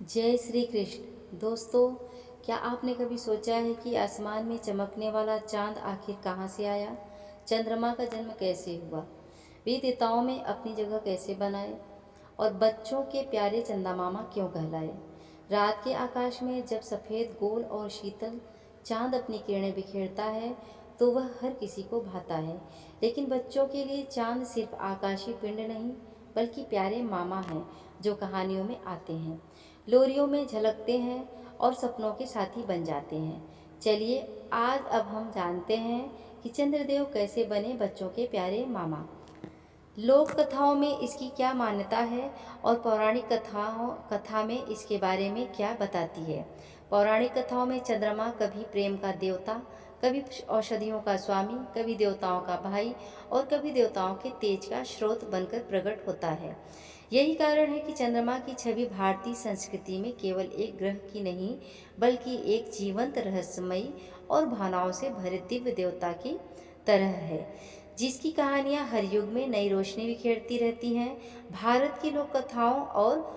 जय श्री कृष्ण। दोस्तों, क्या आपने कभी सोचा है कि आसमान में चमकने वाला चांद आखिर कहाँ से आया? चंद्रमा का जन्म कैसे हुआ? वे देवताओं में अपनी जगह कैसे बनाए? और बच्चों के प्यारे चंदा मामा क्यों कहलाए? रात के आकाश में जब सफ़ेद गोल और शीतल चांद अपनी किरणें बिखेरता है तो वह हर किसी को भाता है। लेकिन बच्चों के लिए चांद सिर्फ आकाशीय पिंड नहीं बल्कि प्यारे मामा हैं जो कहानियों में आते हैं, लोरियों में झलकते हैं और सपनों के साथी बन जाते हैं। चलिए आज अब हम जानते हैं कि चंद्रदेव कैसे बने बच्चों के प्यारे मामा। लोक कथाओं में इसकी क्या मान्यता है और पौराणिक कथा में इसके बारे में क्या बताती है। पौराणिक कथाओं में चंद्रमा कभी प्रेम का देवता, कभी औषधियों का स्वामी, कभी देवताओं का भाई और कभी देवताओं के तेज का स्रोत बनकर प्रकट होता है। यही कारण है कि चंद्रमा की छवि भारतीय संस्कृति में केवल एक ग्रह की नहीं बल्कि एक जीवंत, रहस्यमयी और भावनाओं से भरे दिव्य देवता की तरह है, जिसकी कहानियां हर युग में नई रोशनी बिखेरती रहती हैं। भारत की लोक कथाओं और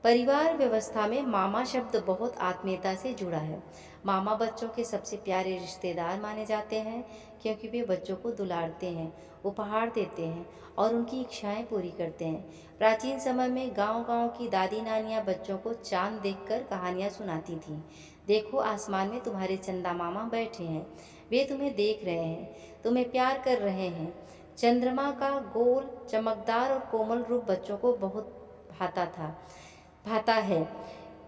परिवार व्यवस्था में मामा शब्द बहुत आत्मीयता से जुड़ा है। मामा बच्चों के सबसे प्यारे रिश्तेदार माने जाते हैं क्योंकि वे बच्चों को दुलारते हैं, उपहार देते हैं और उनकी इच्छाएं पूरी करते हैं। प्राचीन समय में गांव-गांव की दादी नानियां बच्चों को चांद देखकर कहानियां सुनाती थीं। देखो, आसमान में तुम्हारे चंदा मामा बैठे हैं, वे तुम्हें देख रहे हैं, तुम्हें प्यार कर रहे हैं। चंद्रमा का गोल, चमकदार और कोमल रूप बच्चों को बहुत भाता है।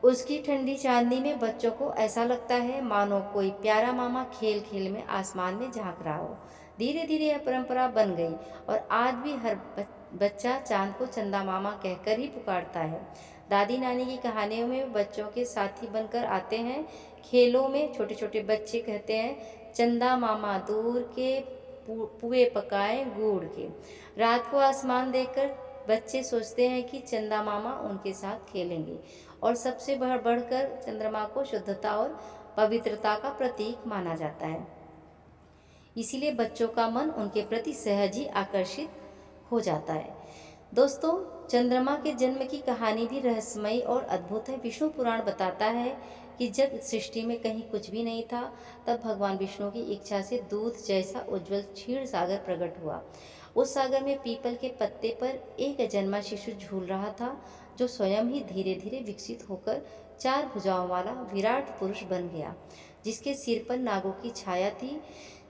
उसकी ठंडी चांदनी में बच्चों को ऐसा लगता है मानो कोई प्यारा मामा खेल खेल में आसमान में झांक रहा हो। धीरे धीरे यह परंपरा बन गई और आज भी हर बच्चा चांद को चंदा मामा कहकर ही पुकारता है। दादी नानी की कहानियों में बच्चों के साथी बनकर आते हैं। खेलों में छोटे छोटे बच्चे कहते हैं, चंदा मामा दूर के पुए पकाए गुड़ के। रात को आसमान देखकर बच्चे सोचते हैं कि चंदा मामा उनके साथ खेलेंगे और सबसे बढ़कर चंद्रमा को शुद्धता और पवित्रता का प्रतीक माना जाता है। इसीलिए बच्चों का मन उनके प्रति सहज ही आकर्षित हो जाता है। दोस्तों, चंद्रमा के जन्म की कहानी भी रहस्यमयी और अद्भुत है। विष्णु पुराण बताता है कि जब सृष्टि में कहीं कुछ भी नहीं था, तब भगवान विष्णु की इच्छा से दूध जैसा उज्जवल क्षीर सागर प्रकट हुआ। उस सागर में पीपल के पत्ते पर एक जन्मा शिशु झूल रहा था, जो स्वयं ही धीरे धीरे विकसित होकर 4 भुजाओं वाला विराट पुरुष बन गया, जिसके सिर पर नागों की छाया थी।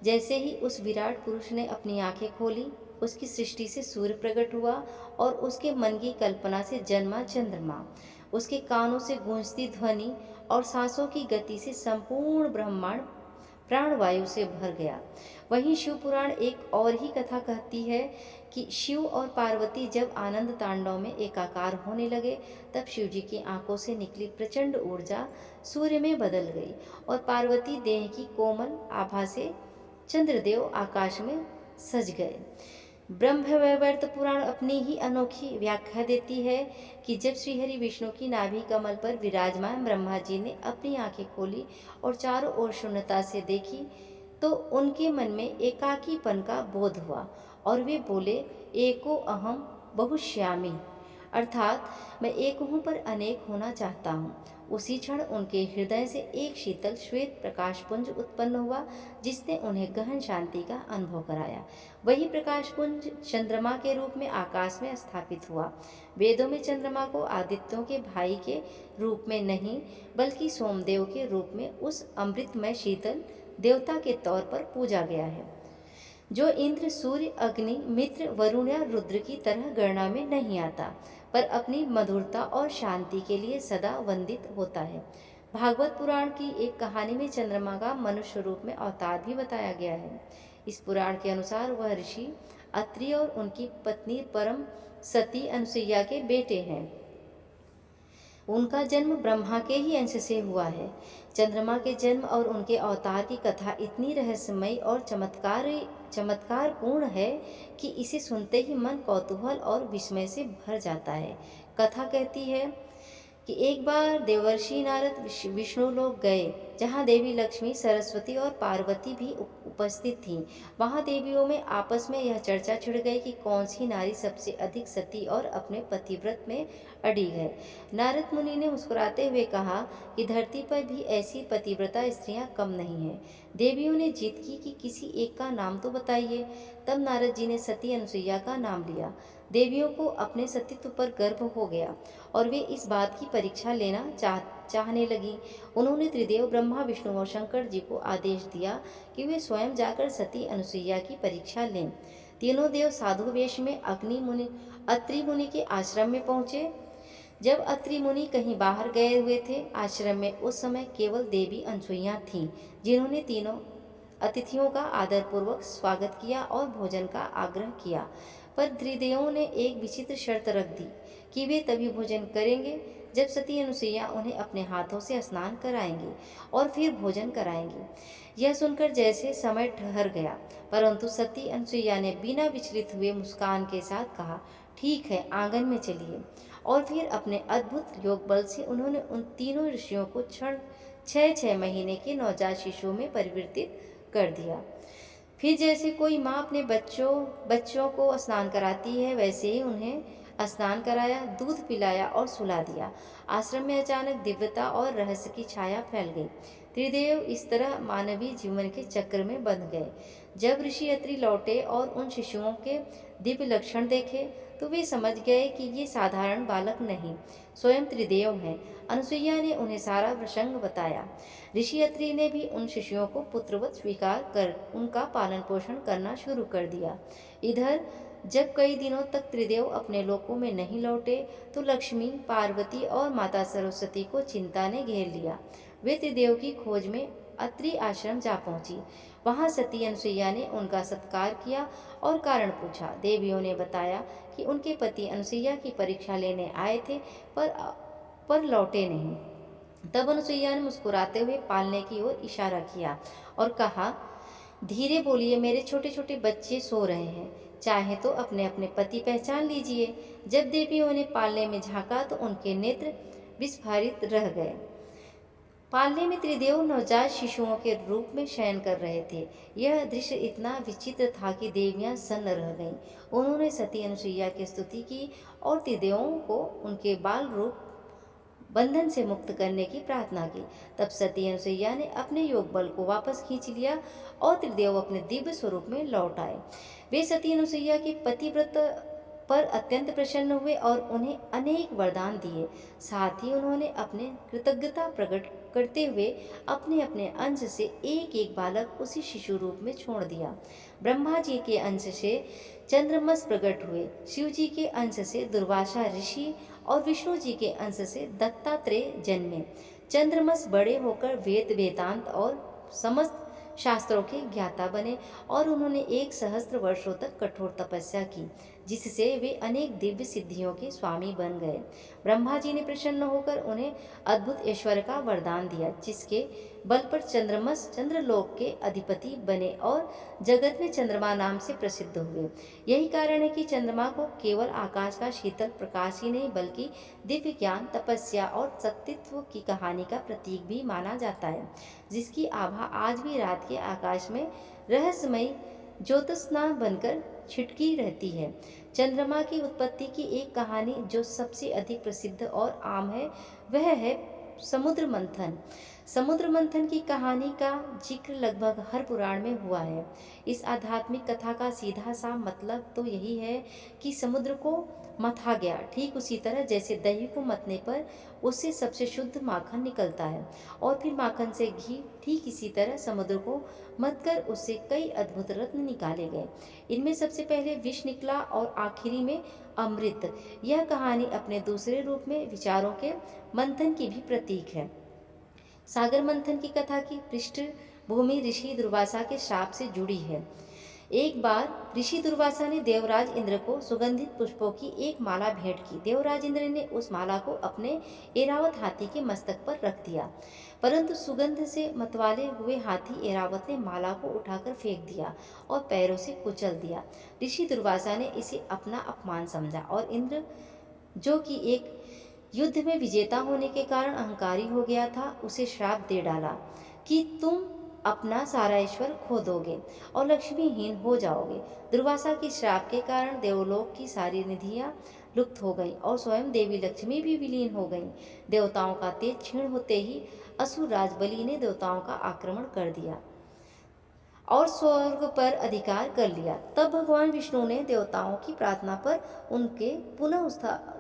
जैसे ही उस विराट पुरुष ने अपनी आंखें खोली, उसकी सृष्टि से सूर्य प्रकट हुआ और उसके मन की कल्पना से जन्मा चंद्रमा। उसके कानों से गूंजती ध्वनि और सांसों की गति से संपूर्ण ब्रह्मांड प्राणवायु से भर गया। वहीं शिव पुराण एक और ही कथा कहती है कि शिव और पार्वती जब आनंद तांडव में एकाकार होने लगे, तब शिव जी की आंखों से निकली प्रचंड ऊर्जा सूर्य में बदल गई और पार्वती देह की कोमल आभा से चंद्रदेव आकाश में सज गए। ब्रह्मवैवर्त पुराण अपनी ही अनोखी व्याख्या देती है कि जब श्रीहरि विष्णु की नाभि कमल पर विराजमान ब्रह्मा जी ने अपनी आंखें खोली और चारों ओर शून्यता से देखी, तो उनके मन में एकाकीपन का बोध हुआ और वे बोले, एको अहम बहुश्यामी, अर्थात मैं एक हूँ पर अनेक होना चाहता हूँ। उसी क्षण उनके हृदय से एक शीतल श्वेत प्रकाश पुंज उत्पन्न हुआ, जिसने उन्हें गहन शांति का अनुभव कराया। वही प्रकाश पुंज चंद्रमा के रूप में आकाश में स्थापित हुआ। वेदों में चंद्रमा को आदित्यों के भाई के रूप में नहीं बल्कि सोमदेव के रूप में उस अमृतमय शीतल देवता के तौर पर पूजा गया है, जो इंद्र, सूर्य, अग्नि, मित्र, वरुण या रुद्र की तरह गणना में नहीं आता, पर अपनी मधुरता और शांति के लिए सदा वंदित होता है। भागवत पुराण की एक कहानी में चंद्रमा का मनुष्य रूप में अवतार भी बताया गया है। इस पुराण के अनुसार वह ऋषि अत्रि और उनकी पत्नी परम सती अनुसुईया के बेटे हैं। उनका जन्म ब्रह्मा के ही अंश से हुआ है। चंद्रमा के जन्म और उनके अवतार की कथा इतनी रहस्यमयी और चमत्कारपूर्ण है कि इसे सुनते ही मन कौतूहल और विस्मय से भर जाता है। कथा कहती है, कि एक बार देवर्षि नारद विष्णु लोक गए, जहाँ देवी लक्ष्मी, सरस्वती और पार्वती भी उपस्थित थीं। वहाँ देवियों में आपस में यह चर्चा छिड़ गई कि कौन सी नारी सबसे अधिक सती और अपने पतिव्रत में अड़ी है। नारद मुनि ने मुस्कुराते हुए कहा कि धरती पर भी ऐसी पतिव्रता स्त्रियां कम नहीं हैं। देवियों ने जीत की कि किसी एक का नाम तो बताइए। तब नारद जी ने सती अनुसुईया का नाम लिया। देवियों को अपने सतीत्व पर गर्व हो गया और वे इस बात की परीक्षा लेना चाहने लगी। उन्होंने त्रिदेव ब्रह्मा, विष्णु और शंकर जी को आदेश दिया कि वे स्वयं जाकर सती अनुसुईया की परीक्षा लें। तीनों देव साधु वेश में अत्रि मुनि के आश्रम में पहुंचे। जब अत्रि मुनि कहीं बाहर गए हुए थे, आश्रम में उस समय केवल देवी अनुसुईया थीं, जिन्होंने तीनों अतिथियों का आदरपूर्वक स्वागत किया और भोजन का आग्रह किया। पर त्रिदेवों ने एक विचित्र शर्त रख दी कि वे तभी भोजन करेंगे जब सती अनुसुईया उन्हें अपने हाथों से स्नान कराएंगी और फिर भोजन कराएंगी। यह सुनकर जैसे समय ठहर गया, परंतु सती अनुसुईया ने बिना विचलित हुए मुस्कान के साथ कहा, ठीक है, आंगन में चलिए। और फिर अपने अद्भुत योग बल से उन्होंने उन तीनों ऋषियों को क्षण 6-6 महीने के नवजात शिशुओं में परिवर्तित कर दिया। फिर जैसे कोई माँ अपने बच्चों को स्नान कराती है, वैसे ही उन्हें स्नान कराया, दूध पिलाया और सुला दिया। आश्रम में अचानक दिव्यता और रहस्य की छाया फैल गई। त्रिदेव इस तरह मानवीय जीवन के चक्र में बंध गए। जब ऋषि अत्रि लौटे और उन शिशुओं के दिव्य लक्षण देखे, तो वे समझ गए कि ये साधारण बालक नहीं, स्वयं त्रिदेव हैं। अनुसुईया ने उन्हें सारा प्रसंग बताया। ऋषि अत्रि ने भी उन शिशुओं को पुत्रवत स्वीकार कर उनका पालन पोषण करना शुरू कर दिया। इधर जब कई दिनों तक त्रिदेव अपने लोकों में नहीं लौटे, तो लक्ष्मी, पार्वती और माता सरस्वती को चिंता ने घेर लिया। वे त्रिदेव की खोज में अत्रि आश्रम जा पहुंची। वहां सती अनुसुईया ने उनका सत्कार किया और कारण पूछा। देवियों ने बताया कि उनके पति अनुसुईया की परीक्षा लेने आए थे, पर लौटे नहीं। तब अनुसुईया ने मुस्कुराते हुए पालने की ओर इशारा किया और कहा, धीरे बोलिए, मेरे छोटे छोटे बच्चे सो रहे हैं, चाहे तो अपने अपने पति पहचान लीजिए। जब देवियों ने पालने में झांका तो उनके नेत्र विस्फारित रह गए। पालने में त्रिदेव नवजात शिशुओं के रूप में शयन कर रहे थे। यह दृश्य इतना विचित्र था कि देवियां सन्न रह गईं। उन्होंने सती अनुसुईया की स्तुति की और त्रिदेवों को उनके बाल रूप बंधन से मुक्त करने की प्रार्थना की। तब सती अनुसुईया ने अपने योग बल को वापस खींच लिया और त्रिदेव अपने दिव्य स्वरूप में लौट आए। वे सती अनुसुईया के पतिव्रत पर अत्यंत प्रसन्न हुए और उन्हें अनेक वरदान दिए। साथ ही उन्होंने अपने कृतज्ञता प्रकट करते हुए अपने अपने अंश से एक एक बालक उसी शिशु रूप में छोड़ दिया। ब्रह्मा जी के अंश से चंद्रमस प्रकट हुए, शिव जी के अंश से दुर्वासा ऋषि और विष्णु जी के अंश से दत्तात्रेय जन्मे। चंद्रमस बड़े होकर वेद, वेदांत और समस्त शास्त्रों के ज्ञाता बने और उन्होंने 1 सहस्त्र वर्षों तक कठोर तपस्या की, जिससे वे अनेक दिव्य सिद्धियों के स्वामी बन गए। ब्रह्मा जी ने प्रसन्न होकर उन्हें अद्भुत ऐश्वर्य का वरदान दिया, जिसके बल पर चंद्रमस चंद्रलोक के अधिपति बने और जगत में चंद्रमा नाम से प्रसिद्ध हुए। यही कारण है कि चंद्रमा को केवल आकाश का शीतल प्रकाश ही नहीं, बल्कि दिव्य ज्ञान, तपस्या और सतीत्व की कहानी का प्रतीक भी माना जाता है, जिसकी आभा आज भी रात के आकाश में रहस्यमयी ज्योत्स्ना बनकर छिटकी रहती है। चंद्रमा की उत्पत्ति की एक कहानी जो सबसे अधिक प्रसिद्ध और आम है, वह है समुद्र मंथन। समुद्र मंथन की कहानी का जिक्र लगभग हर पुराण में हुआ है। इस आध्यात्मिक कथा का सीधा सा मतलब तो यही है कि समुद्र को मथा गया, ठीक उसी तरह जैसे दही को मतने पर उससे सबसे शुद्ध माखन निकलता है और फिर माखन से घी, ठीक इसी तरह समुद्र को मतकर उससे कई अद्भुत रत्न निकाले गए। इनमें सबसे पहले विष निकला और आखिरी में अमृत। यह कहानी अपने दूसरे रूप में विचारों के मंथन की भी प्रतीक है। सागर मंथन की कथा की पृष्ठभूमि ऋषि दुर्वासा के श्राप से जुड़ी है। एक बार ऋषि दुर्वासा ने देवराज इंद्र को सुगंधित पुष्पों की एक माला भेंट की। देवराज इंद्र ने उस माला को अपने ऐरावत हाथी के मस्तक पर रख दिया, परंतु सुगंध से मतवाले हुए हाथी ऐरावत ने माला को उठाकर फेंक दिया और पैरों से कुचल दिया। ऋषि दुर्वासा ने इसे अपना अपमान समझा और इंद्र, जो कि एक युद्ध में विजेता होने के कारण अहंकारी हो गया था, उसे श्राप दे डाला कि तुम अपना सारा ईश्वर खो दोगे और लक्ष्मीहीन हो जाओगे। दुर्वासा के श्राप के कारण देवलोक की सारी निधियां लुप्त हो गईं और स्वयं देवी लक्ष्मी भी विलीन हो गईं। देवताओं का तेज क्षीण होते ही असुर राज बलि ने देवताओं का आक्रमण कर दिया और स्वर्ग पर अधिकार कर लिया। तब भगवान विष्णु ने देवताओं की प्रार्थना पर उनके पुनः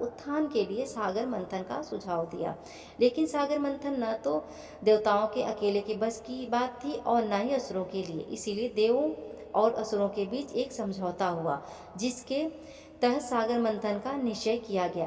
उत्थान के लिए सागर मंथन का सुझाव दिया। लेकिन सागर मंथन न तो देवताओं के अकेले के बस की बात थी और न ही असुरों के लिए। इसीलिए देवों और असुरों के बीच एक समझौता हुआ, जिसके तहत सागर मंथन का निश्चय किया गया।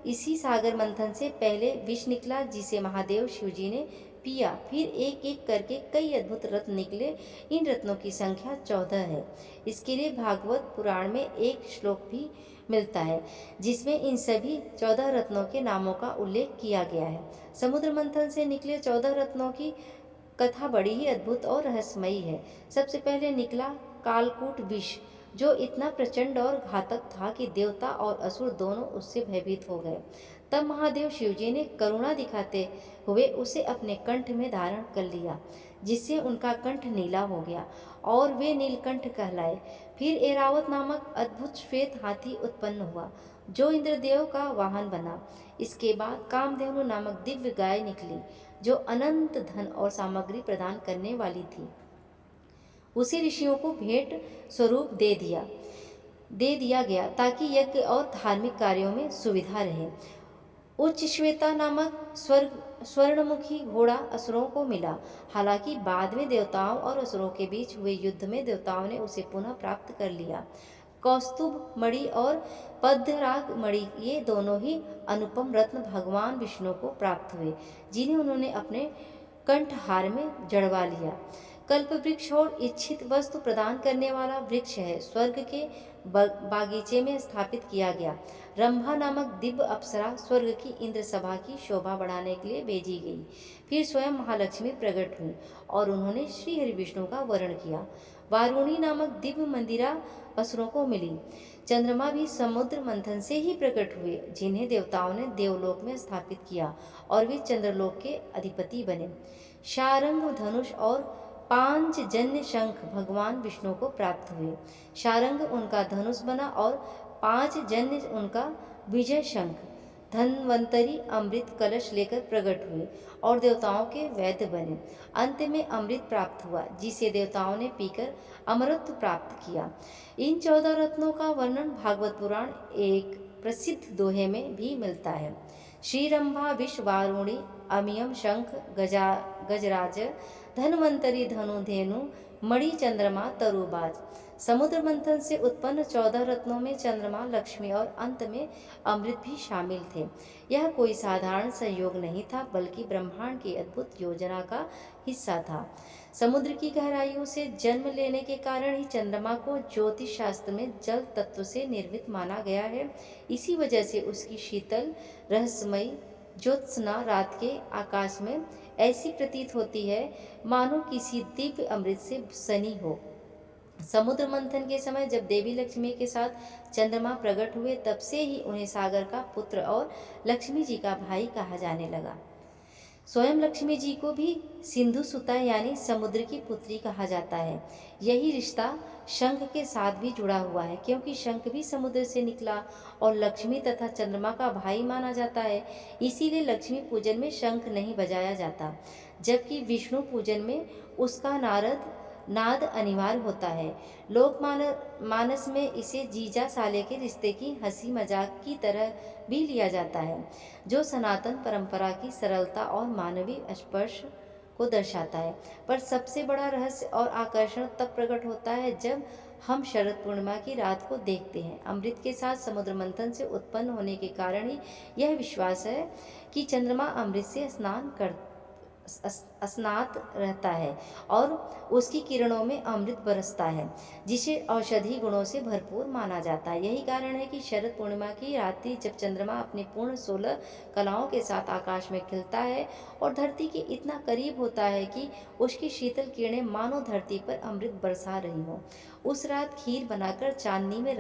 इसी सागर मंथन से पहले विष निकला, जिसे महादेव शिवजी ने पिया। फिर एक एक करके कई अद्भुत रत्न निकले। इन रत्नों की संख्या 14 है। इसके लिए भागवत पुराण में एक श्लोक भी मिलता है, जिसमें इन सभी 14 रत्नों के नामों का उल्लेख किया गया है। समुद्र मंथन से निकले 14 रत्नों की कथा बड़ी ही अद्भुत और रहस्यमयी है। सबसे पहले निकला कालकूट विष, जो इतना प्रचंड और घातक था कि देवता और असुर दोनों उससे भयभीत हो गए। तब महादेव शिवजी ने करुणा दिखाते हुए उसे अपने कंठ में धारण कर लिया, जिससे उनका कंठ नीला हो गया और वे नीलकंठ कहलाए। फिर ऐरावत नामक अद्भुत श्वेत हाथी उत्पन्न हुआ, जो इंद्रदेव का वाहन बना। इसके बाद कामधेनु नामक दिव्य गाय निकली, जो अनंत धन और सामग्री प्रदान करने वाली थी। उसे ऋषियों को भेंट स्वरूप दे दिया गया, ताकि यज्ञ और धार्मिक कार्यों में सुविधा रहे। उच्च श्वेता नामक स्वर्णमुखी घोड़ा असुरों को मिला। हालांकि बाद में देवताओं और असुरों के बीच हुए युद्ध में देवताओं ने उसे पुनः प्राप्त कर लिया। कौस्तुभ मणि और पद्मराग मणि, ये दोनों ही अनुपम रत्न भगवान विष्णु को प्राप्त हुए, जिन्हें उन्होंने अपने कंठहार में जड़वा लिया। कल्प वृक्ष और इच्छित वस्तु प्रदान करने वाला वृक्ष है। स्वर्ग के बागीचे में स्थापित किया गया। रंभा नामक दिव्य अप्सरा स्वर्ग की इंद्र सभा की शोभा बढ़ाने के लिए भेजी गई। फिर स्वयं महालक्ष्मी प्रकट हुई और उन्होंने श्री हरि विष्णु का वर्ण किया। वारुणी नामक दिव्य मंदिरा असुरों को मिली। चंद्रमा भी समुद्र मंथन से ही प्रकट हुए, जिन्हें देवताओं ने देवलोक में स्थापित किया और वे चंद्रलोक के अधिपति बने। शारंग धनुष और पांचजन्य शंख भगवान विष्णु को प्राप्त हुए। शारंग उनका धनुष बना और पांचजन्य उनका विजय शंख। धन्वंतरी अमृत कलश लेकर प्रकट हुए और देवताओं के वैद्य बने। अंत में अमृत प्राप्त हुआ, जिसे देवताओं ने पीकर अमरत्व प्राप्त किया। इन 14 रत्नों का वर्णन भागवत पुराण एक प्रसिद्ध दोहे में भी मिलता है। श्रीरंभा विष वारुणी अमियम शंख गजराज धन्वंतरी धनुधेनु मणि चंद्रमा तरुबाज। समुद्र मंथन से उत्पन्न 14 रत्नों में चंद्रमा, लक्ष्मी और अंत में अमृत भी शामिल थे। यह कोई साधारण संयोग नहीं था, बल्कि ब्रह्मांड की अद्भुत योजना का हिस्सा था। समुद्र की गहराइयों से जन्म लेने के कारण ही चंद्रमा को ज्योतिष शास्त्र में जल तत्व से निर्मित माना गया है। इसी वजह से उसकी शीतल रहस्यमयी ज्योत्सना रात के आकाश में ऐसी प्रतीत होती है मानो किसी दिव्य अमृत से सनी हो। समुद्र मंथन के समय जब देवी लक्ष्मी के साथ चंद्रमा प्रकट हुए, तब से ही उन्हें सागर का पुत्र और लक्ष्मी जी का भाई कहा जाने लगा। स्वयं लक्ष्मी जी को भी सिंधु सुता यानी समुद्र की पुत्री कहा जाता है। यही रिश्ता शंख के साथ भी जुड़ा हुआ है, क्योंकि शंख भी समुद्र से निकला और लक्ष्मी तथा चंद्रमा का भाई माना जाता है। इसीलिए लक्ष्मी पूजन में शंख नहीं बजाया जाता, जबकि विष्णु पूजन में उसका नाद अनिवार्य होता है। लोक मानस में इसे जीजा साले के रिश्ते की हंसी मजाक की तरह भी लिया जाता है, जो सनातन परंपरा की सरलता और मानवीय स्पर्श को दर्शाता है। पर सबसे बड़ा रहस्य और आकर्षण तब प्रकट होता है जब हम शरद पूर्णिमा की रात को देखते हैं। अमृत के साथ समुद्र मंथन से उत्पन्न होने के कारण ही यह विश्वास है कि चंद्रमा अमृत से स्नात रहता है और उसकी किरणों में अमृत बरसता है, जिसे औषधि गुणों से भरपूर माना जाता है। यही कारण है कि शरद पूर्णिमा की रात्रि जब चंद्रमा अपनी पूर्ण 16 कलाओं के साथ आकाश में खिलता है और धरती के इतना करीब होता है कि उसकी शीतल किरणें मानो धरती पर अमृत बरसा रही हो, उस रात खीर बनाकर चांदनी में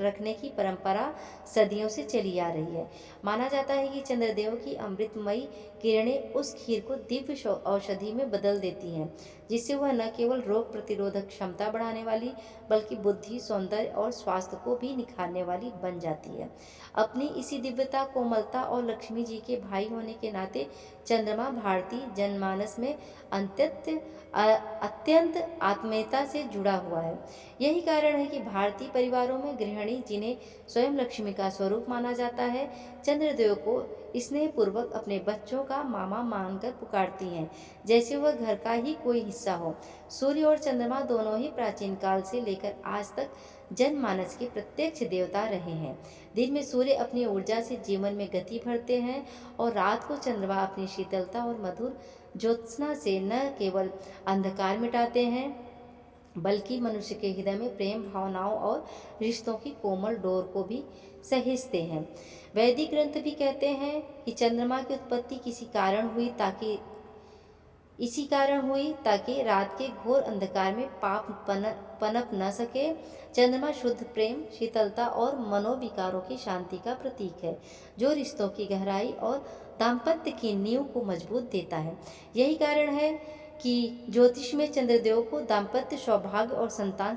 रखने की परंपरा सदियों से चली आ रही है। माना जाता है कि चंद्रदेव की अमृतमयी किरणें उस खीर को दिव्य औषधि में बदल देती हैं, जिससे वह न केवल रोग प्रतिरोधक क्षमता बढ़ाने वाली बल्कि बुद्धि, सौंदर्य और स्वास्थ्य को भी निखारने वाली बन जाती है। अपनी इसी दिव्यता, कोमलता और लक्ष्मी जी के भाई होने के नाते चंद्रमा भारतीय जनमानस में अत्यंत आत्मीयता से जुड़ा हुआ है। यही कारण है कि भारतीय परिवारों में गृहिणी, जिन्हें स्वयं लक्ष्मी का स्वरूप माना जाता है, चंद्रदेव को स्नेहपूर्वक अपने बच्चों का मामा मानकर पुकारती हैं, जैसे वह घर का ही कोई हिस्सा हो। सूर्य और चंद्रमा दोनों ही प्राचीन काल से लेकर आज तक जनमानस के प्रत्यक्ष देवता रहे हैं। दिन में सूर्य अपनी ऊर्जा से जीवन में गति भरते हैं और रात को चंद्रमा अपनी शीतलता और मधुर ज्योत्सना से न केवल अंधकार मिटाते हैं बल्कि मनुष्य के हृदय में प्रेम, भावनाओं और रिश्तों की कोमल डोर को भी सहेजते हैं। वैदिक ग्रंथ भी कहते हैं कि चंद्रमा की उत्पत्ति इसी कारण हुई ताकि रात के घोर अंधकार में पाप पनप न सके। चंद्रमा शुद्ध प्रेम, शीतलता और मनोविकारों की शांति का प्रतीक है, जो रिश्तों की गहराई और दाम्पत्य की नींव को मजबूत देता है। यही कारण है कि ज्योतिष में चंद्रदेव को दाम्पत्य, सौभाग्य और संतान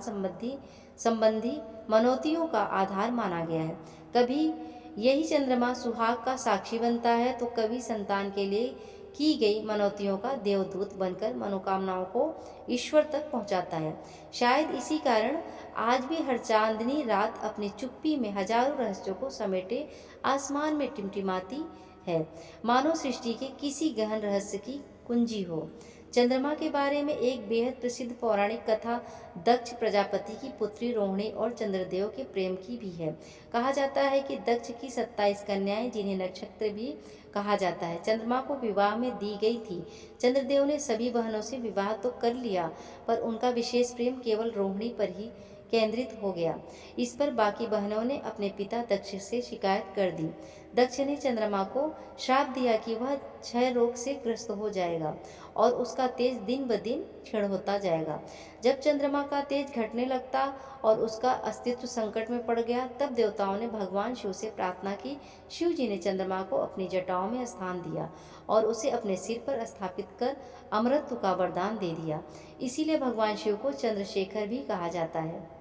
संबंधी मनोतियों का आधार माना गया है। कभी यही चंद्रमा सुहाग का साक्षी बनता है तो कभी संतान के लिए की गई मनौतियों का देवदूत बनकर मनोकामनाओं को ईश्वर तक पहुंचाता है। शायद इसी कारण आज भी हर चांदनी रात अपनी चुप्पी में हजारों रहस्यों को समेटे आसमान में टिमटिमाती है, मानो सृष्टि के किसी गहन रहस्य की कुंजी हो। चंद्रमा के बारे में एक बेहद प्रसिद्ध पौराणिक कथा दक्ष प्रजापति की पुत्री रोहिणी और चंद्रदेव के प्रेम की भी है। कहा जाता है कि दक्ष की 27 कन्याएं, जिन्हें नक्षत्र भी कहा जाता है, चंद्रमा को विवाह में दी गई थी। चंद्रदेव ने सभी बहनों से विवाह तो कर लिया, पर उनका विशेष प्रेम केवल रोहिणी पर ही केंद्रित हो गया। इस पर बाकी बहनों ने अपने पिता दक्ष से शिकायत कर दी। दक्ष ने चंद्रमा को श्राप दिया कि वह क्षय रोग से ग्रस्त हो जाएगा और उसका तेज दिन ब दिन क्षीण होता जाएगा। जब चंद्रमा का तेज घटने लगता और उसका अस्तित्व संकट में पड़ गया, तब देवताओं ने भगवान शिव से प्रार्थना की। शिव जी ने चंद्रमा को अपनी जटाओं में स्थान दिया और उसे अपने सिर पर स्थापित कर अमरत्व का वरदान दे दिया। इसीलिए भगवान शिव को चंद्रशेखर भी कहा जाता है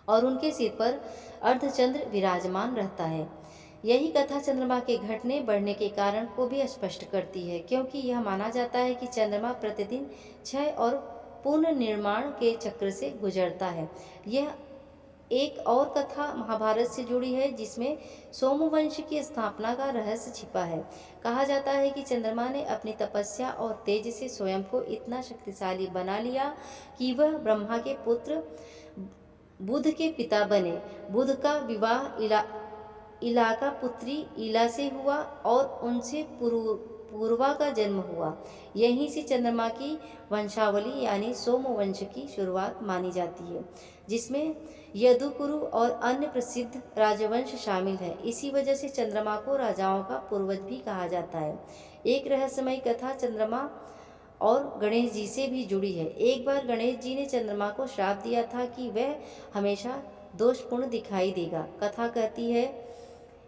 और उनके सिर पर अर्धचंद्र विराजमान रहता है। यही कथा चंद्रमा के घटने बढ़ने के कारण को भी स्पष्ट करती है, क्योंकि यह माना जाता है कि चंद्रमा प्रतिदिन क्षय और पुनर्निर्माण के चक्र से गुजरता है। यह एक और कथा महाभारत से जुड़ी है, जिसमें सोमवंश की स्थापना का रहस्य छिपा है। कहा जाता है कि चंद्रमा ने अपनी तपस्या और तेज से स्वयं को इतना शक्तिशाली बना लिया कि वह ब्रह्मा के पुत्र बुध के पिता बने। बुध का विवाह इला का पुत्री इला से हुआ और उनसे पूर्वा का जन्म हुआ। यहीं से चंद्रमा की वंशावली यानी सोमवंश की शुरुआत मानी जाती है, जिसमें यदुकुरु और अन्य प्रसिद्ध राजवंश शामिल है। इसी वजह से चंद्रमा को राजाओं का पूर्वज भी कहा जाता है। एक रहस्यमयी कथा चंद्रमा और गणेश जी से भी जुड़ी है। एक बार गणेश जी ने चंद्रमा को श्राप दिया था कि वह हमेशा दोषपूर्ण दिखाई देगा। कथा कहती है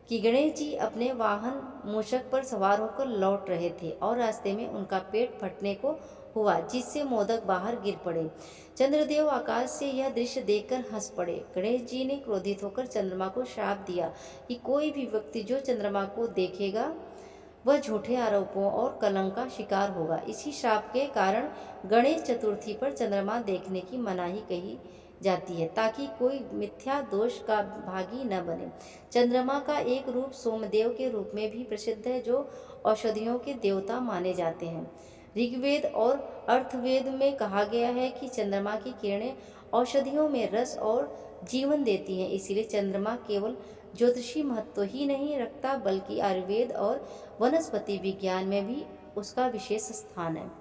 कि गणेश जी अपने वाहन मूषक पर सवार होकर लौट रहे थे और रास्ते में उनका पेट फटने को हुआ, जिससे मोदक बाहर गिर पड़े। चंद्रदेव आकाश से यह दृश्य देखकर हंस पड़े। गणेश जी ने क्रोधित होकर चंद्रमा को श्राप दिया कि कोई भी व्यक्ति जो चंद्रमा को देखेगा वह झूठे आरोपों और कलंक का शिकार होगा। इसी श्राप के कारण गणेश चतुर्थी पर चंद्रमा देखने की मनाही कही जाती है, ताकि कोई मिथ्या दोष का भागी न बने। चंद्रमा का एक रूप सोमदेव के रूप में भी प्रसिद्ध है, जो औषधियों के देवता माने जाते हैं। ऋग्वेद और अर्थवेद में कहा गया है कि चंद्रमा की किरणें औषधियों में रस और जीवन देती हैं। इसीलिए चंद्रमा केवल ज्योतिषी महत्व ही नहीं रखता, बल्कि आयुर्वेद और वनस्पति विज्ञान में भी उसका विशेष स्थान है।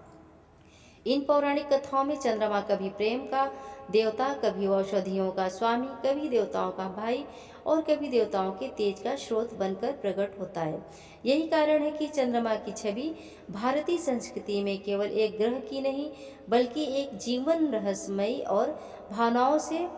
इन पौराणिक कथाओं में चंद्रमा कभी प्रेम का देवता, कभी औषधियों का स्वामी, कभी देवताओं का भाई और कभी देवताओं के तेज का स्रोत बनकर प्रकट होता है। यही कारण है कि चंद्रमा की छवि भारतीय संस्कृति में केवल एक ग्रह की नहीं, बल्कि एक जीवन, रहस्यमयी और भावनाओं से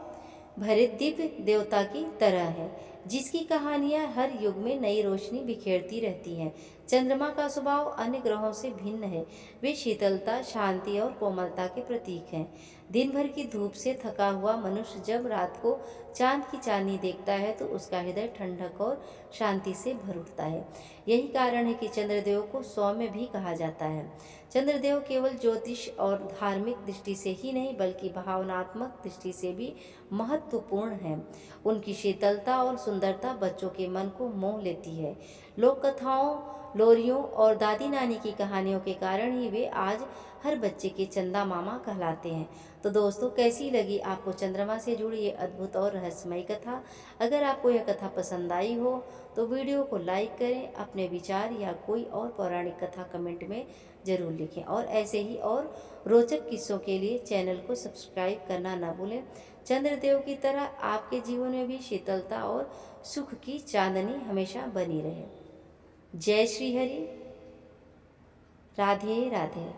भरे दिव्य देवता की तरह है, जिसकी कहानियां हर युग में नई रोशनी बिखेरती रहती हैं। चंद्रमा का स्वभाव अन्य ग्रहों से भिन्न है। वे शीतलता, शांति और कोमलता के प्रतीक हैं। दिन भर की धूप से थका हुआ मनुष्य जब रात को चांद की चांदनी देखता है तो उसका हृदय ठंडक और शांति से भर उठता है। यही कारण है कि चंद्रदेव को सौम्य भी कहा जाता है। चंद्रदेव केवल ज्योतिष और धार्मिक दृष्टि से ही नहीं बल्कि भावनात्मक दृष्टि से भी महत्वपूर्ण है। उनकी शीतलता और सुंदरता बच्चों के मन को मोह लेती है। लोक कथाओं, लोरियों और दादी नानी की कहानियों के कारण ही वे आज हर बच्चे के चंदा मामा कहलाते हैं। तो दोस्तों, कैसी लगी आपको चंद्रमा से जुड़ी ये अद्भुत और रहस्यमयी कथा? अगर आपको यह कथा पसंद आई हो तो वीडियो को लाइक करें। अपने विचार या कोई और पौराणिक कथा कमेंट में ज़रूर लिखें और ऐसे ही और रोचक किस्सों के लिए चैनल को सब्सक्राइब करना ना भूलें। चंद्रदेव की तरह आपके जीवन में भी शीतलता और सुख की चांदनी हमेशा बनी रहे। जय श्री हरि। राधे राधे।